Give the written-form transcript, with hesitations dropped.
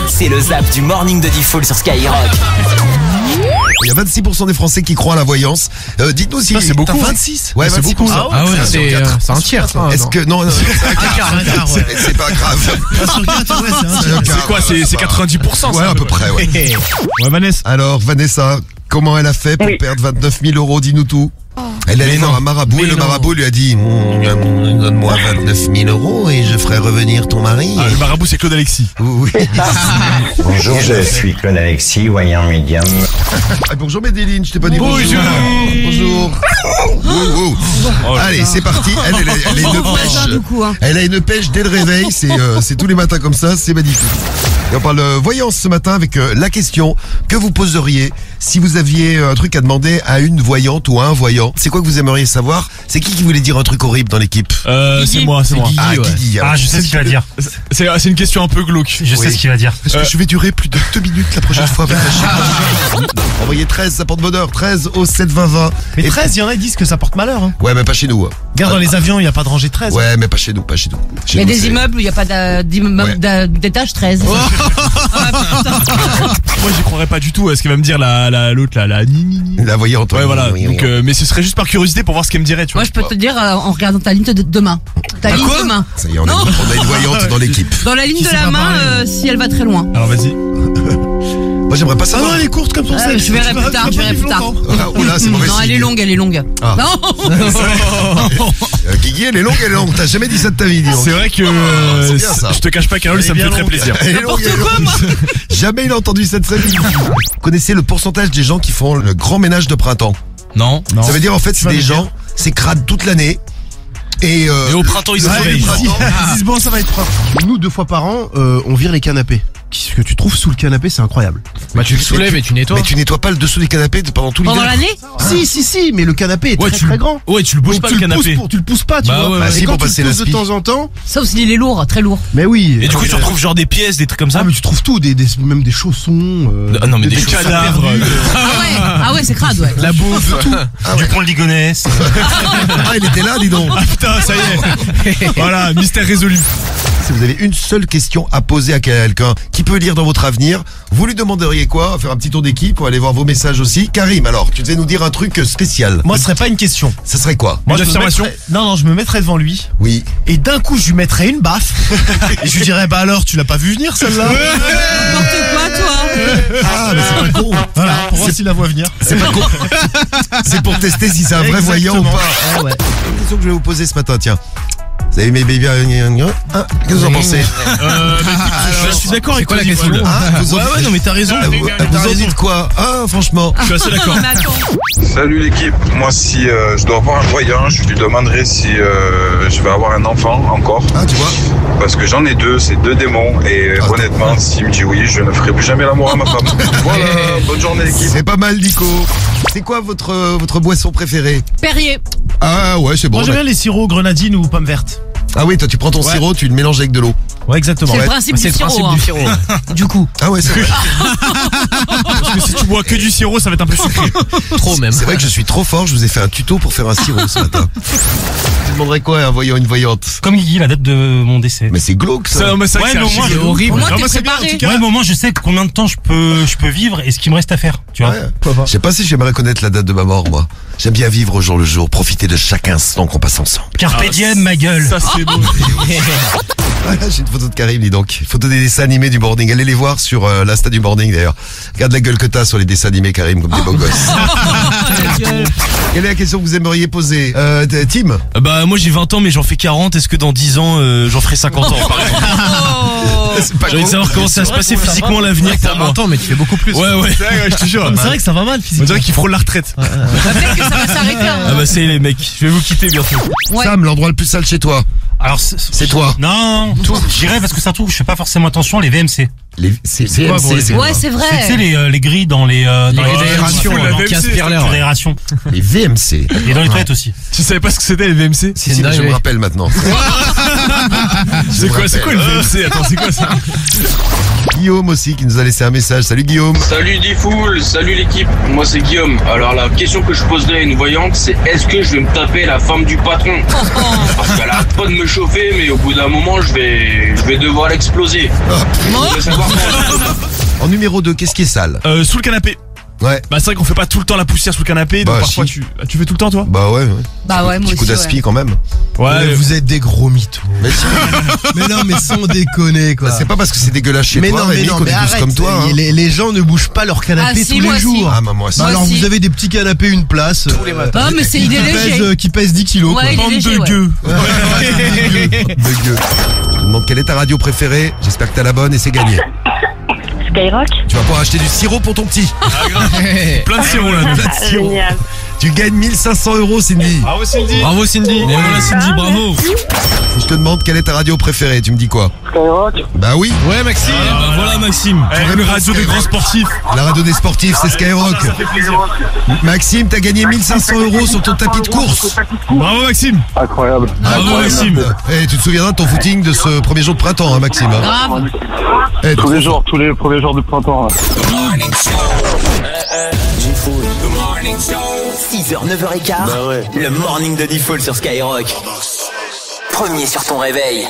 C'est le zap du morning de Diffoul sur Skyrock. Il y a 26% des Français qui croient à la voyance. Dites-nous si... c'est beaucoup. 26 Ouais, c'est 26%. beaucoup. Ah ouais, c'est un tiers. Ça, Est-ce que... Non, c'est un quart. C'est pas grave. C'est quoi, c'est 90% Ouais, à peu près, ouais. Ouais, Vanessa. Alors, Vanessa, comment elle a fait pour perdre 29 000 €? Dis-nous tout. Elle est allée voir un marabout et le marabout lui a dit donne-moi 29 000 € et je ferai revenir ton mari. Le marabout, c'est Claude Alexis. Oui. Bonjour, je suis Claude Alexis, voyant médium. Bonjour Médéline, je t'ai pas dit bonjour. Bonjour. Allez, c'est parti. Elle a une pêche. Elle a une pêche dès le réveil. C'est tous les matins comme ça. C'est magnifique. Et on parle voyance ce matin avec la question que vous poseriez si vous aviez un truc à demander à une voyante ou à un voyant. C'est quoi que vous aimeriez savoir? C'est qui voulait dire un truc horrible dans l'équipe? C'est moi. Guigui. Je sais ce qu'il va dire. C'est une question un peu glauque. Je sais ce qu'il va dire. Est-ce que je vais durer plus de 2 minutes la prochaine fois avec la Envoyez 13, ça porte bonheur. 13 au 7 20 20. Mais 13, il y en a qui disent que ça porte malheur. Hein. Ouais, mais pas chez nous. Regarde, dans les avions, il n'y a pas de rangée 13. Ouais, mais pas chez nous. Il y a des immeubles où il n'y a pas d'étage 13. Moi, j'y croirais pas du tout à ce qu'elle va me dire l'autre là, la ni. La voyante. Ouais, voilà. Oui. Donc, mais ce serait juste par curiosité pour voir ce qu'elle me dirait, tu vois. Moi, je peux te dire en regardant ta ligne de main. Ta ligne de main. Ça y est, on a une voyante dans l'équipe. Dans la ligne de la main, si elle va très loin. Alors, vas-y. Moi, j'aimerais pas savoir. Ah non, elle est courte comme ton sexe. Je verrai plus tard. Oh là, c'est mauvais Non, signe. elle est longue. Ah. Non. Guigui, elle est longue. T'as jamais dit ça de ta vie, dis donc. C'est vrai que c'est bien, ça. je te cache pas, Carole, ça me fait très plaisir. Elle est longue. Jamais il a entendu cette scène. Vous connaissez le pourcentage des gens qui font le grand ménage de printemps? Non. Ça veut dire en fait, c'est des gens, c'est crade toute l'année. Et au printemps, ils se réveillent. Ils disent bon, ça va être propre. Nous, 2 fois par an, on vire les canapés. Ce que tu trouves sous le canapé, c'est incroyable. Bah, tu le soulèves et tu nettoies. Mais tu nettoies pas le dessous des canapés pendant tout l'hiver. Pendant l'année? Si, mais le canapé est très grand. Ouais, tu le bouges Donc, pas le canapé. Tu le pousses pas, tu vois. ouais, si, Et quand pour tu passer le pousses de l'aspi. temps en temps. Sauf s'il est lourd, très lourd. Mais oui. Et du coup, tu retrouves genre des pièces, des trucs comme ça. Ah, mais tu trouves tout, même des chaussons. Non, mais des cadavres. Ah ouais, c'est crade, ouais. La bouffe, tout. Du pont de Ligonnès. Ah, il était là, dis donc. Ah putain, ça y est. Voilà, mystère résolu. Si vous avez une seule question à poser à quelqu'un qui peut lire dans votre avenir, vous lui demanderiez quoi? Faire un petit tour d'équipe, on va aller voir vos messages aussi. Karim, alors, tu devais nous dire un truc spécial. Moi, ce serait pas une question. Ça serait quoi? Moi, Une affirmation? je me mettrais devant lui. Oui. Et d'un coup, je lui mettrais une baffe. Et je lui dirais, bah alors, tu l'as pas vu venir, celle-là? N'importe quoi, toi. Ah, mais c'est pas con. Voilà, pour voir s'il la voit venir. C'est pas con. C'est pour tester si c'est un vrai voyant ou pas. Ah ouais. Une question que je vais vous poser ce matin, tiens. Vous avez aimé Baby qu'est-ce que vous en pensez? Je suis d'accord avec quoi la toi, question? Nicole. Ouais, non, mais t'as raison. Vous en dites quoi? Ah, franchement. Je suis assez d'accord. Salut l'équipe, moi si je dois avoir un voyant, je lui demanderai si je vais avoir un enfant encore. Ah, tu vois? Parce que j'en ai 2, c'est 2 démons. Et honnêtement, s'il me dit oui, je ne ferai plus jamais l'amour à ma femme. Voilà, bonne journée l'équipe. C'est pas mal, Nico. C'est quoi votre boisson préférée? Perrier. Ah ouais, c'est bon. Moi, j'aime bien les sirops grenadine ou pommes vertes. Ah oui, toi tu prends ton sirop, tu le mélanges avec de l'eau. Ouais, exactement. C'est le principe du sirop. Du coup. Ah ouais, c'est vrai. Parce que si tu bois que du sirop, ça va être un peu sucré. Trop même. C'est vrai que je suis trop fort, je vous ai fait un tuto pour faire un sirop ce matin. Tu demanderais quoi à un voyant, une voyante? Comme Guigui, la date de mon décès. Mais c'est glauque ça. Ça, mais c'est vrai que mais c'est au moins, archi c'est horrible. Au moins, Ah, t'es moi, c'est bien, en préparé. tout cas. Ouais, mais au moins, je sais combien de temps je peux vivre et ce qu'il me reste à faire. Tu vois. Ouais. Je sais pas si j'aimerais connaître la date de ma mort, moi. J'aime bien vivre au jour le jour, profiter de chaque instant qu'on passe ensemble. Carpe diem, ma gueule. Ça, c'est beau. Voilà, j'ai une photo de Karim, dis donc. Photo des dessins animés du morning. Allez les voir sur l'Insta du morning d'ailleurs. Regarde la gueule que t'as sur les dessins animés, Karim, comme des beaux gosses. Quelle est la question que vous aimeriez poser? Tim? Bah moi j'ai 20 ans mais j'en fais 40, est-ce que dans 10 ans j'en ferai 50 ans par exemple? C'est pas J'ai envie de savoir comment ça va se passer physiquement l'avenir pour moi. mais tu fais beaucoup plus. Ouais. Je te jure. C'est vrai que ça va mal On physiquement. dirait qu'il frôle la retraite. Peut-être que ça va s'arrêter. Ah bah c'est les mecs, je vais vous quitter bientôt. Ouais. Sam, l'endroit le plus sale chez toi? Alors C'est toi. Non, j'irais parce que ça trouve, je fais pas forcément attention les VMC. C'est quoi, VMC, pour les c'est Ouais, c'est Tu vrai. sais les grilles dans les aérations, dans la les VMC, aérations. les VMC. Et dans les toilettes aussi. Tu savais pas ce que c'était les VMC? Si, mais je me rappelle maintenant. C'est quoi le VMC? Attends, c'est quoi ça? Guillaume aussi qui nous a laissé un message. Salut Guillaume. Salut Diffoul, salut l'équipe, moi c'est Guillaume. Alors la question que je poserai à une voyante, c'est est-ce que je vais me taper la femme du patron? Parce qu'elle arrête pas de me chauffer, mais au bout d'un moment je vais devoir l'exploser. Je voudrais savoir En numéro 2, qu'est-ce qui est sale? Sous le canapé. Ouais. Bah c'est vrai qu'on fait pas tout le temps la poussière sous le canapé, donc Bah, parfois si. tu fais tout le temps toi? Bah ouais. Bah ouais, moi Petit coup aussi. d'aspi Ouais. quand même. Ouais, Vous êtes des gros mythos. Mais si. Mais non, mais sans déconner, quoi. Bah, c'est pas parce que c'est dégueulasse chez mais toi, non, mais Rémi, non, qu'on mais est tous arrête. comme toi. Hein. Les gens ne bougent pas leur canapé Ah, si, tous moi les aussi. jours. Ah, bah moi aussi. Bah alors aussi. vous avez des petits canapés, une place. Tous les matins. Ah, mais c'est il est léger. Qui pèse 10 kilos. Ouais, il est quoi. léger, ouais. gueux. De gueux. Je te demande quelle est ta radio préférée. J'espère que t'as la bonne et c'est gagné. Skyrock. Tu vas pouvoir acheter du sirop pour ton petit. plein de sirop là. Plein de sirop. Génial. Tu gagnes 1500 €, Cindy. Bravo Cindy. Bravo Cindy. Mais voilà, Cindy, bravo. Si je te demande quelle est ta radio préférée, tu me dis quoi? Skyrock. Bah oui, Ouais Maxime. Bah voilà Maxime. Le radio des grands sportifs. la radio des sportifs, c'est Skyrock. Maxime, t'as gagné 1500 € sur ton tapis de course. Bravo Maxime. Incroyable. Bravo Maxime. Eh, tu te souviendras de ton footing de ce premier jour de printemps, hein, Maxime. Hein. Grave. Eh, Tous les jours, tous les premiers jours de printemps. Là. 6h, 9h15. Le morning de Diffoul sur Skyrock. Premier sur ton réveil.